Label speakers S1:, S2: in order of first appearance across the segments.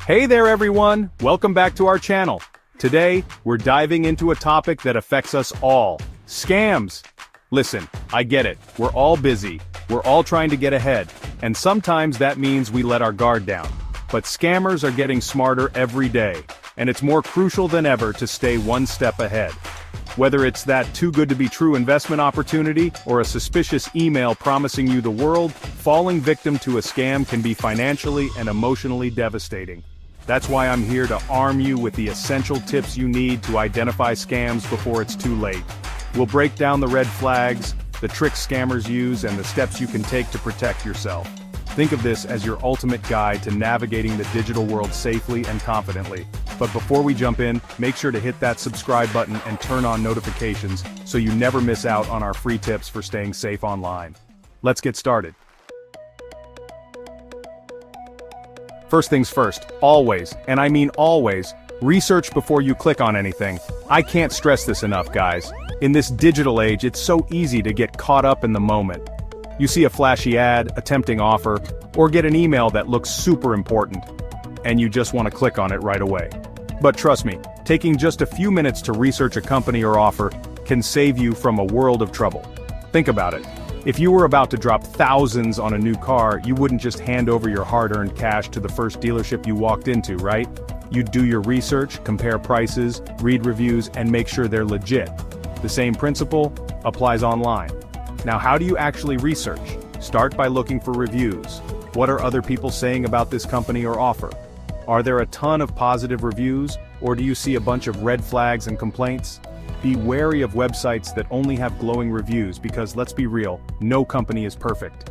S1: Hey there everyone, welcome back to our channel. Today, we're diving into a topic that affects us all, scams. Listen, I get it, we're all busy, we're all trying to get ahead, and sometimes that means we let our guard down. But scammers are getting smarter every day, and it's more crucial than ever to stay one step ahead. Whether it's that too good to be true investment opportunity or a suspicious email promising you the world, falling victim to a scam can be financially and emotionally devastating. That's why I'm here to arm you with the essential tips you need to identify scams before it's too late. We'll break down the red flags, the tricks scammers use, and the steps you can take to protect yourself. Think of this as your ultimate guide to navigating the digital world safely and confidently. But before we jump in, make sure to hit that subscribe button and turn on notifications so you never miss out on our free tips for staying safe online. Let's get started. First things first, always, and I mean always, research before you click on anything. I can't stress this enough, guys. In this digital age, it's so easy to get caught up in the moment. You see a flashy ad, a tempting offer, or get an email that looks super important, and you just want to click on it right away. But trust me, taking just a few minutes to research a company or offer can save you from a world of trouble. Think about it. If you were about to drop thousands on a new car, you wouldn't just hand over your hard-earned cash to the first dealership you walked into, right? You'd do your research, compare prices, read reviews, and make sure they're legit. The same principle applies online. Now, how do you actually research? Start by looking for reviews. What are other people saying about this company or offer? Are there a ton of positive reviews, or do you see a bunch of red flags and complaints? Be wary of websites that only have glowing reviews because, let's be real, no company is perfect.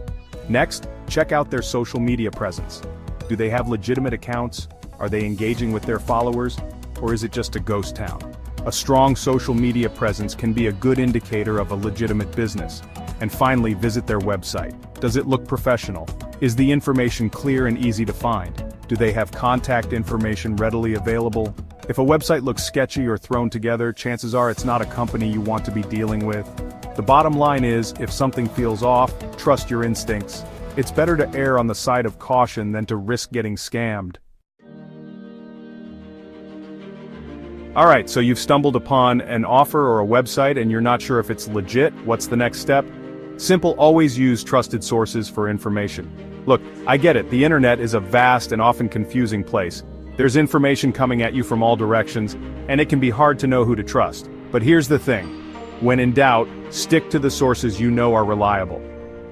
S1: Next, check out their social media presence. Do they have legitimate accounts? Are they engaging with their followers? Or is it just a ghost town? A strong social media presence can be a good indicator of a legitimate business. And finally, visit their website. Does it look professional? Is the information clear and easy to find? Do they have contact information readily available? If a website looks sketchy or thrown together, chances are it's not a company you want to be dealing with. The bottom line is, if something feels off, trust your instincts. It's better to err on the side of caution than to risk getting scammed. Alright, so you've stumbled upon an offer or a website and you're not sure if it's legit. What's the next step? Simple, always use trusted sources for information. Look, I get it, the internet is a vast and often confusing place. There's information coming at you from all directions, and it can be hard to know who to trust. But here's the thing. When in doubt, stick to the sources you know are reliable.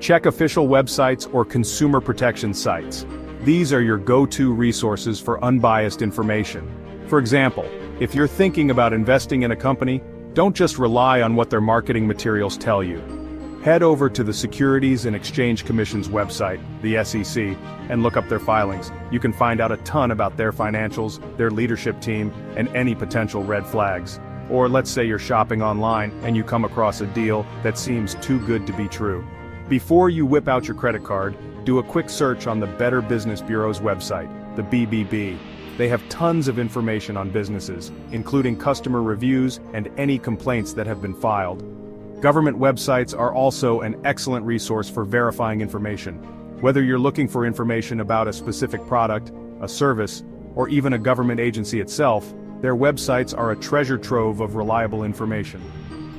S1: Check official websites or consumer protection sites. These are your go-to resources for unbiased information. For example, if you're thinking about investing in a company, don't just rely on what their marketing materials tell you. Head over to the Securities and Exchange Commission's website, the SEC, and look up their filings. You can find out a ton about their financials, their leadership team, and any potential red flags. Or let's say you're shopping online and you come across a deal that seems too good to be true. Before you whip out your credit card, do a quick search on the Better Business Bureau's website, the BBB. They have tons of information on businesses, including customer reviews and any complaints that have been filed. Government websites are also an excellent resource for verifying information. Whether you're looking for information about a specific product, a service, or even a government agency itself, their websites are a treasure trove of reliable information.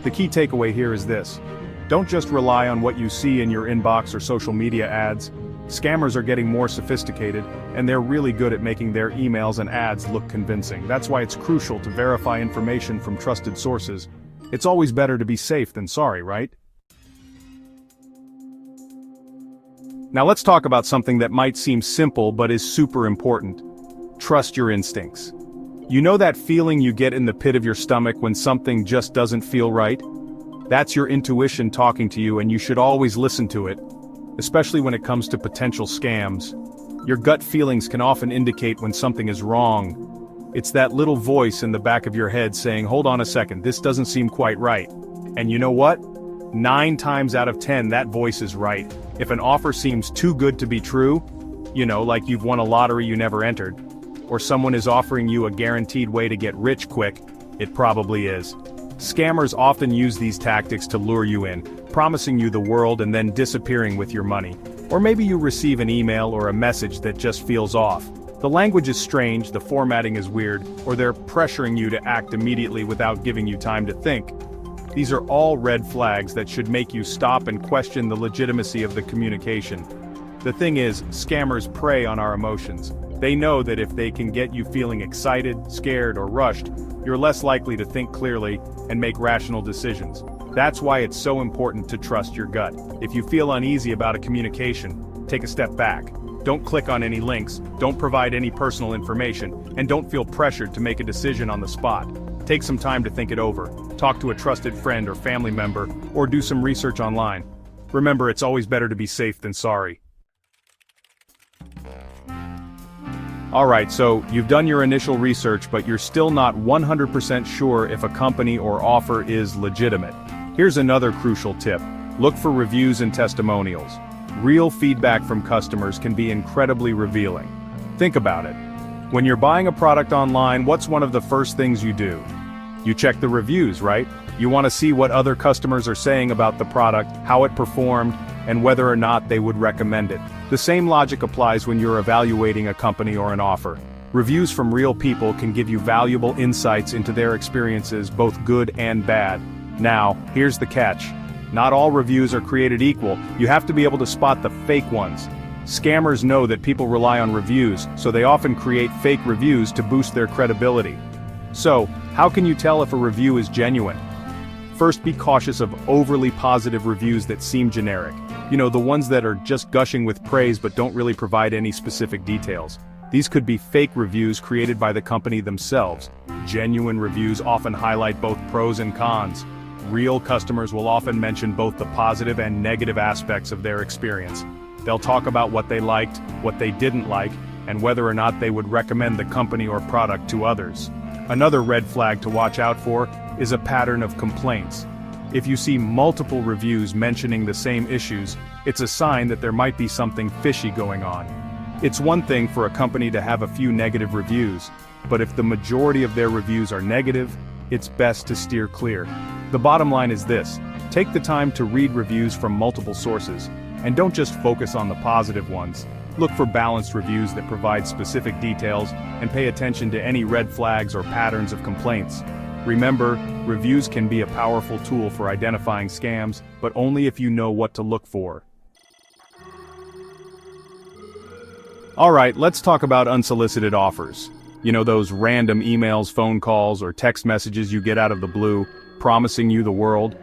S1: The key takeaway here is this. Don't just rely on what you see in your inbox or social media ads. Scammers are getting more sophisticated, and they're really good at making their emails and ads look convincing. That's why it's crucial to verify information from trusted sources. It's always better to be safe than sorry, right? Now let's talk about something that might seem simple but is super important. Trust your instincts. You know that feeling you get in the pit of your stomach when something just doesn't feel right? That's your intuition talking to you, and you should always listen to it, especially when it comes to potential scams. Your gut feelings can often indicate when something is wrong. It's that little voice in the back of your head saying, hold on a second, this doesn't seem quite right. And you know what? 9 times out of 10, that voice is right. If an offer seems too good to be true, like you've won a lottery you never entered, or someone is offering you a guaranteed way to get rich quick, it probably is. Scammers often use these tactics to lure you in, promising you the world and then disappearing with your money. Or maybe you receive an email or a message that just feels off. The language is strange, the formatting is weird, or they're pressuring you to act immediately without giving you time to think. These are all red flags that should make you stop and question the legitimacy of the communication. The thing is, scammers prey on our emotions. They know that if they can get you feeling excited, scared, or rushed, you're less likely to think clearly and make rational decisions. That's why it's so important to trust your gut. If you feel uneasy about a communication, take a step back. Don't click on any links, don't provide any personal information, and don't feel pressured to make a decision on the spot. Take some time to think it over, talk to a trusted friend or family member, or do some research online. Remember, it's always better to be safe than sorry. Alright, so you've done your initial research, but you're still not 100% sure if a company or offer is legitimate. Here's another crucial tip. Look for reviews and testimonials. Real feedback from customers can be incredibly revealing. Think about it. When you're buying a product online, what's one of the first things you do? You check the reviews, right? You want to see what other customers are saying about the product, how it performed, and whether or not they would recommend it. The same logic applies when you're evaluating a company or an offer. Reviews from real people can give you valuable insights into their experiences, both good and bad. Now, here's the catch. Not all reviews are created equal. You have to be able to spot the fake ones. Scammers know that people rely on reviews, so they often create fake reviews to boost their credibility. So, how can you tell if a review is genuine? First, be cautious of overly positive reviews that seem generic. You know, the ones that are just gushing with praise but don't really provide any specific details. These could be fake reviews created by the company themselves. Genuine reviews often highlight both pros and cons. Real customers will often mention both the positive and negative aspects of their experience. They'll talk about what they liked, what they didn't like, and whether or not they would recommend the company or product to others. Another red flag to watch out for is a pattern of complaints. If you see multiple reviews mentioning the same issues, it's a sign that there might be something fishy going on. It's one thing for a company to have a few negative reviews, but if the majority of their reviews are negative, it's best to steer clear. The bottom line is this: take the time to read reviews from multiple sources, and don't just focus on the positive ones. Look for balanced reviews that provide specific details, and pay attention to any red flags or patterns of complaints. Remember, reviews can be a powerful tool for identifying scams, but only if you know what to look for. Alright, let's talk about unsolicited offers. You know, those random emails, phone calls, or text messages you get out of the blue, promising you the world?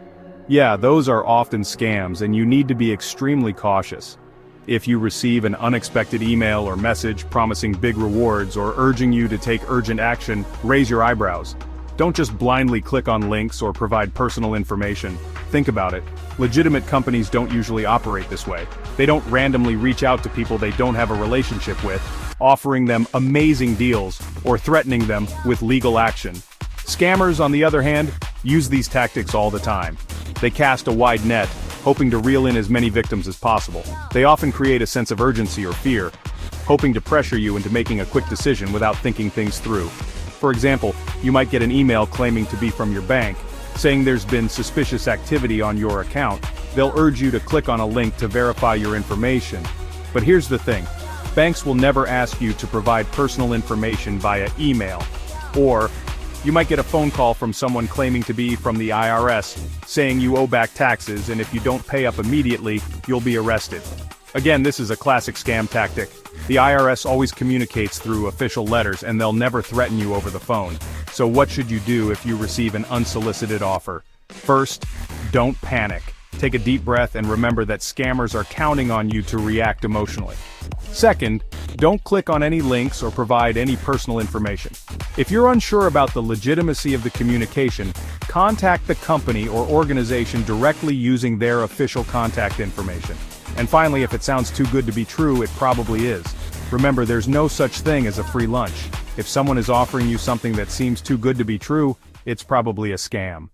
S1: Yeah, those are often scams, and you need to be extremely cautious. If you receive an unexpected email or message promising big rewards or urging you to take urgent action, raise your eyebrows. Don't just blindly click on links or provide personal information. Think about it. Legitimate companies don't usually operate this way. They don't randomly reach out to people they don't have a relationship with, offering them amazing deals or threatening them with legal action. Scammers, on the other hand, use these tactics all the time. They cast a wide net, hoping to reel in as many victims as possible. They often create a sense of urgency or fear, hoping to pressure you into making a quick decision without thinking things through. For example, you might get an email claiming to be from your bank, saying there's been suspicious activity on your account. They'll urge you to click on a link to verify your information. But here's the thing: banks will never ask you to provide personal information via email. Or, you might get a phone call from someone claiming to be from the IRS, saying you owe back taxes, and if you don't pay up immediately, you'll be arrested. Again, this is a classic scam tactic. The IRS always communicates through official letters, and they'll never threaten you over the phone. So what should you do if you receive an unsolicited offer? First, don't panic. Take a deep breath and remember that scammers are counting on you to react emotionally. Second, don't click on any links or provide any personal information. If you're unsure about the legitimacy of the communication, contact the company or organization directly using their official contact information. And finally, if it sounds too good to be true, it probably is. Remember, there's no such thing as a free lunch. If someone is offering you something that seems too good to be true, it's probably a scam.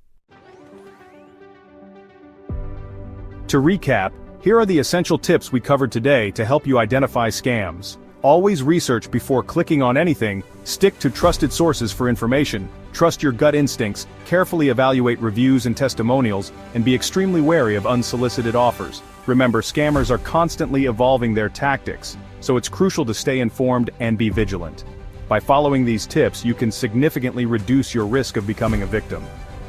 S1: To recap, here are the essential tips we covered today to help you identify scams. Always research before clicking on anything, stick to trusted sources for information, trust your gut instincts, carefully evaluate reviews and testimonials, and be extremely wary of unsolicited offers. Remember, scammers are constantly evolving their tactics, so it's crucial to stay informed and be vigilant. By following these tips, you can significantly reduce your risk of becoming a victim.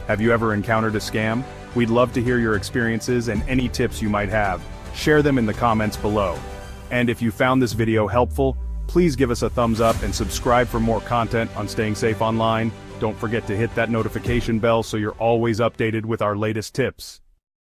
S1: Have you ever encountered a scam? We'd love to hear your experiences and any tips you might have. Share them in the comments below. And if you found this video helpful, please give us a thumbs up and subscribe for more content on staying safe online. Don't forget to hit that notification bell so you're always updated with our latest tips.